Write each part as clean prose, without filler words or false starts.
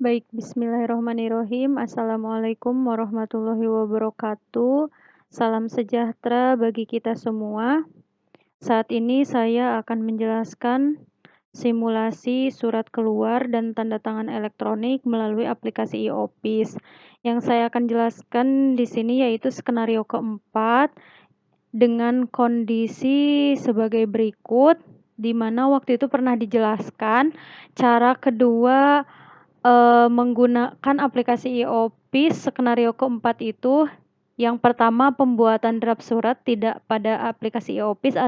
Baik, bismillahirrohmanirrohim. Assalamualaikum warahmatullahi wabarakatuh. Salam sejahtera bagi kita semua. Saat ini saya akan menjelaskan simulasi surat keluar dan tanda tangan elektronik melalui aplikasi e-Office. Yang saya akan jelaskan di sini yaitu skenario keempat dengan kondisi sebagai berikut, di mana waktu itu pernah dijelaskan cara kedua menggunakan aplikasi e-Office skenario keempat itu, yang pertama pembuatan draft surat tidak pada aplikasi e-Office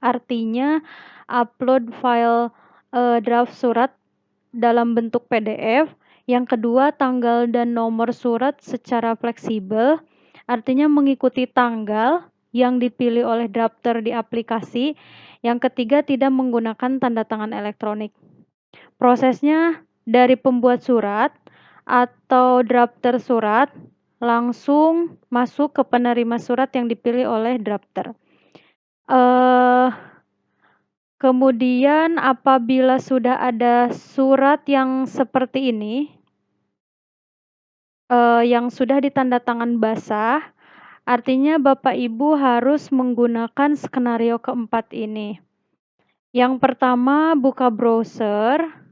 artinya upload file, draft surat dalam bentuk PDF. Yang kedua tanggal dan nomor surat secara fleksibel, artinya mengikuti tanggal yang dipilih oleh drafter di aplikasi. Yang ketiga tidak menggunakan tanda tangan elektronik. Prosesnya dari pembuat surat atau drafter surat langsung masuk ke penerima surat yang dipilih oleh drafter. Kemudian apabila sudah ada surat yang seperti ini, yang sudah ditanda tangan basah, artinya Bapak Ibu harus menggunakan skenario keempat ini. Yang pertama, buka browser,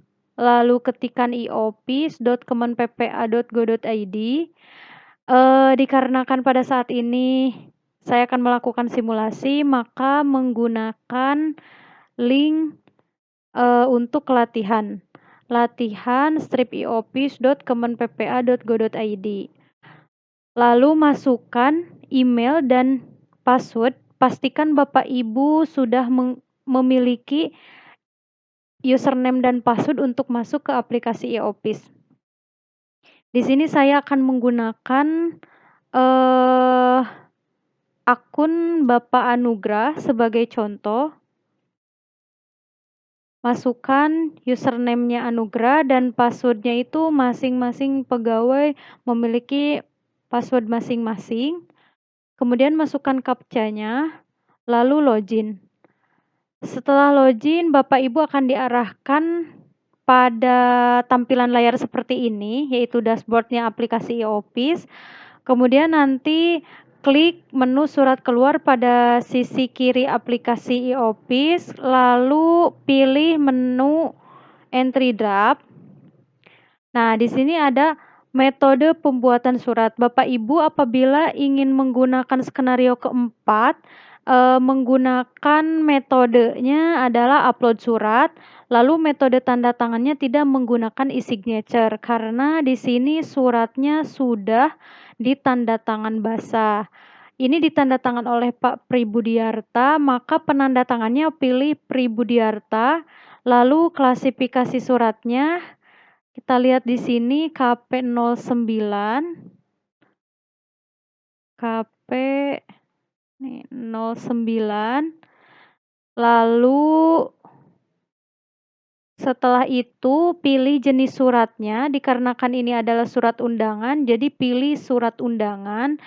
lalu ketikkan eoffice.kemenppa.go.id. Dikarenakan pada saat ini saya akan melakukan simulasi, maka menggunakan link untuk latihan strip.eoffice.kemenppa.go.id. Lalu masukkan email dan password. Pastikan Bapak Ibu sudah memiliki username dan password untuk masuk ke aplikasi e-Office. Di sini saya akan menggunakan akun Bapak Anugrah sebagai contoh. Masukkan username-nya Anugrah dan password-nya itu masing-masing pegawai memiliki password masing-masing. Kemudian masukkan captcha-nya, lalu login. Setelah login, Bapak Ibu akan diarahkan pada tampilan layar seperti ini, yaitu dashboard-nya aplikasi e-Office. Kemudian nanti klik menu surat keluar pada sisi kiri aplikasi e-Office, lalu pilih menu entry draft. Nah, di sini ada metode pembuatan surat. Bapak Ibu apabila ingin menggunakan skenario keempat, menggunakan metodenya adalah upload surat, lalu metode tanda tangannya tidak menggunakan e-signature karena di sini suratnya sudah ditanda tangan basah. Ini ditanda tangan oleh Pak Pribudiarta, maka penanda tangannya pilih Pribudiarta, lalu klasifikasi suratnya kita lihat di sini KP09 lalu setelah itu pilih jenis suratnya, dikarenakan ini adalah surat undangan, jadi pilih surat undangan.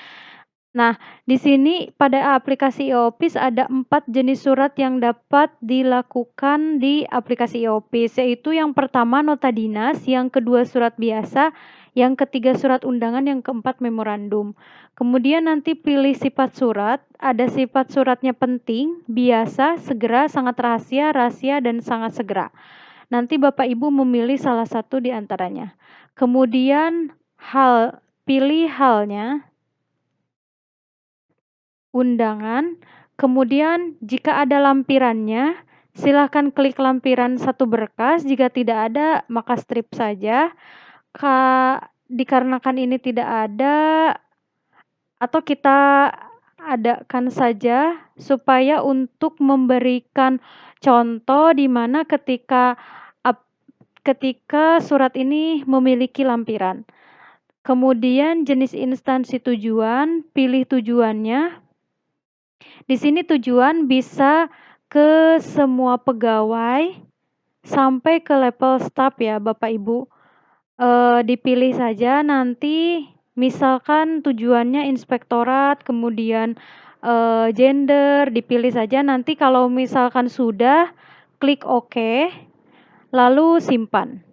Nah, di sini pada aplikasi e-Office ada 4 jenis surat yang dapat dilakukan di aplikasi e-Office, yaitu yang pertama nota dinas, yang kedua surat biasa, yang ketiga surat undangan, yang keempat memorandum. Kemudian nanti pilih sifat surat, ada sifat suratnya penting, biasa, segera, sangat rahasia, rahasia, dan sangat segera. Nanti Bapak Ibu memilih salah satu di antaranya. Kemudian pilih halnya, undangan, kemudian jika ada lampirannya, silakan klik lampiran satu berkas, jika tidak ada maka strip saja. Dikarenakan ini tidak ada, atau kita adakan saja supaya untuk memberikan contoh di mana ketika surat ini memiliki lampiran. Kemudian jenis instansi tujuan, pilih tujuannya. Di sini tujuan bisa ke semua pegawai sampai ke level staf ya Bapak Ibu. Dipilih saja nanti misalkan tujuannya inspektorat, kemudian gender, dipilih saja. Nanti kalau misalkan sudah, klik OK, lalu simpan.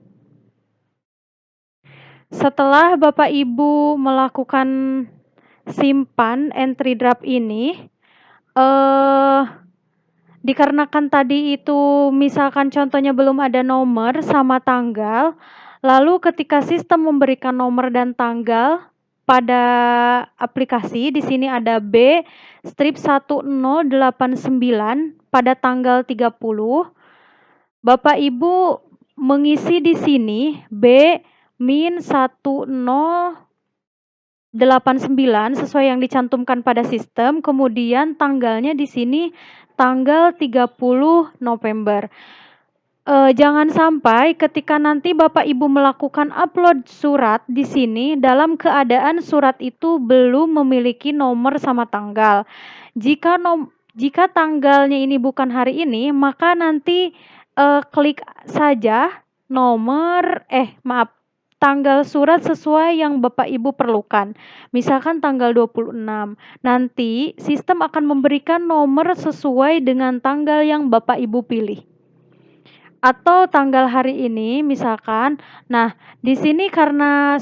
Setelah Bapak Ibu melakukan simpan entry draft ini, eee, dikarenakan tadi itu misalkan contohnya belum ada nomor sama tanggal, lalu ketika sistem memberikan nomor dan tanggal pada aplikasi, di sini ada B/1089 pada tanggal 30, Bapak Ibu mengisi di sini B-1089 sesuai yang dicantumkan pada sistem, kemudian tanggalnya di sini tanggal 30 November. Jangan sampai ketika nanti Bapak Ibu melakukan upload surat di sini dalam keadaan surat itu belum memiliki nomor sama tanggal. Jika tanggalnya ini bukan hari ini, maka nanti klik saja tanggal surat sesuai yang Bapak Ibu perlukan. Misalkan tanggal 26. Nanti sistem akan memberikan nomor sesuai dengan tanggal yang Bapak Ibu pilih. Atau tanggal hari ini misalkan. Nah, di sini karena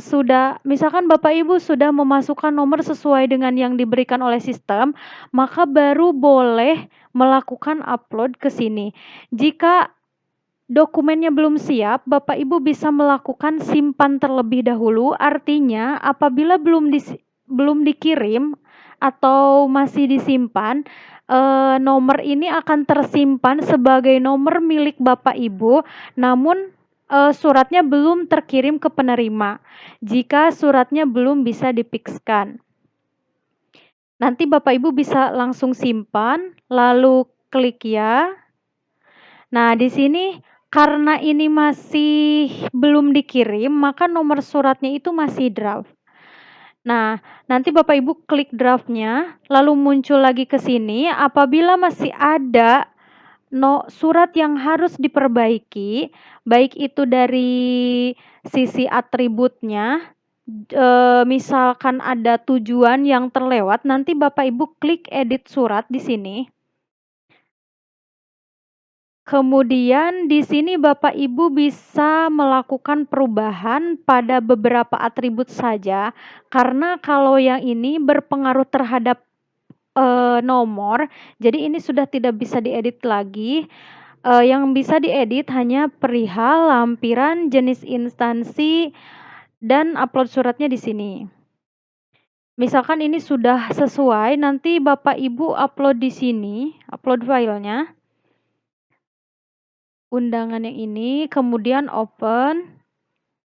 misalkan Bapak Ibu sudah memasukkan nomor sesuai dengan yang diberikan oleh sistem, maka baru boleh melakukan upload ke sini. Jika dokumennya belum siap, Bapak Ibu bisa melakukan simpan terlebih dahulu, artinya apabila belum dikirim atau masih disimpan, nomor ini akan tersimpan sebagai nomor milik Bapak Ibu, namun suratnya belum terkirim ke penerima. Jika suratnya belum bisa difikskan, nanti Bapak Ibu bisa langsung simpan, lalu klik ya. Nah, di sini karena ini masih belum dikirim, maka nomor suratnya itu masih draft. Nah, nanti Bapak Ibu klik draft-nya, lalu muncul lagi ke sini, apabila masih ada surat yang harus diperbaiki, baik itu dari sisi atributnya, misalkan ada tujuan yang terlewat, nanti Bapak Ibu klik edit surat di sini. Kemudian di sini Bapak Ibu bisa melakukan perubahan pada beberapa atribut saja, karena kalau yang ini berpengaruh terhadap nomor, jadi ini sudah tidak bisa diedit lagi. Yang bisa diedit hanya perihal, lampiran, jenis instansi, dan upload suratnya di sini. Misalkan ini sudah sesuai, nanti Bapak Ibu upload di sini, upload filenya. Undangan yang ini, kemudian open,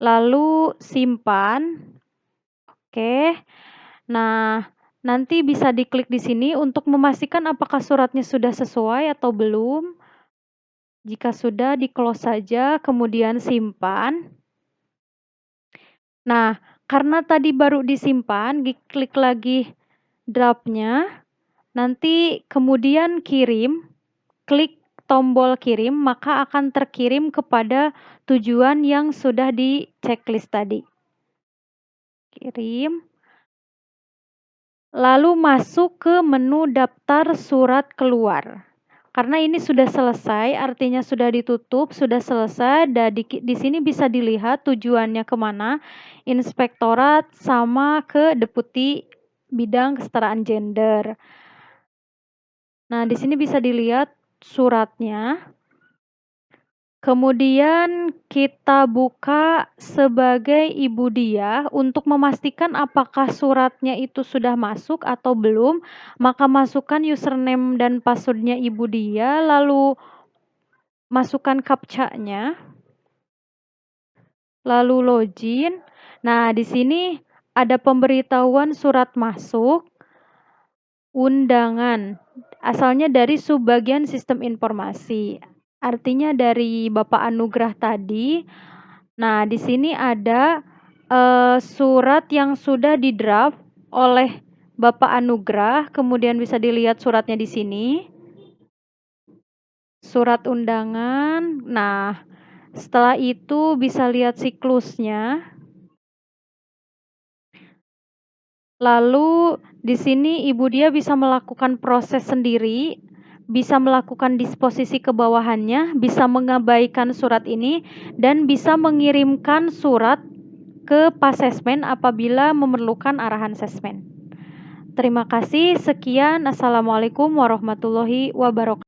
lalu simpan. Oke. Nah, nanti bisa diklik di sini untuk memastikan apakah suratnya sudah sesuai atau belum. Jika sudah, di-close saja, kemudian simpan. Nah, karena tadi baru disimpan, diklik lagi draft-nya, nanti kemudian kirim, klik tombol kirim, maka akan terkirim kepada tujuan yang sudah di checklist tadi. Kirim. Lalu masuk ke menu daftar surat keluar. Karena ini sudah selesai, artinya sudah ditutup, sudah selesai, dan di sini bisa dilihat tujuannya kemana, inspektorat sama ke deputi bidang kesetaraan gender. Nah, di sini bisa dilihat suratnya. Kemudian kita buka sebagai Ibu Dia untuk memastikan apakah suratnya itu sudah masuk atau belum, maka masukkan username dan password-nya Ibu Dia, lalu masukkan captcha-nya, lalu login. Nah, di sini ada pemberitahuan surat masuk, undangan, asalnya dari subbagian sistem informasi. Artinya dari Bapak Anugrah tadi. Nah, di sini ada surat yang sudah di-draft oleh Bapak Anugrah, kemudian bisa dilihat suratnya di sini. Surat undangan. Nah, setelah itu bisa lihat siklusnya. Lalu di sini Ibu Dia bisa melakukan proses sendiri, bisa melakukan disposisi ke bawahannya, bisa mengabaikan surat ini, dan bisa mengirimkan surat ke Pasesmen apabila memerlukan arahan sesmen. Terima kasih, sekian. Assalamualaikum warahmatullahi wabarakatuh.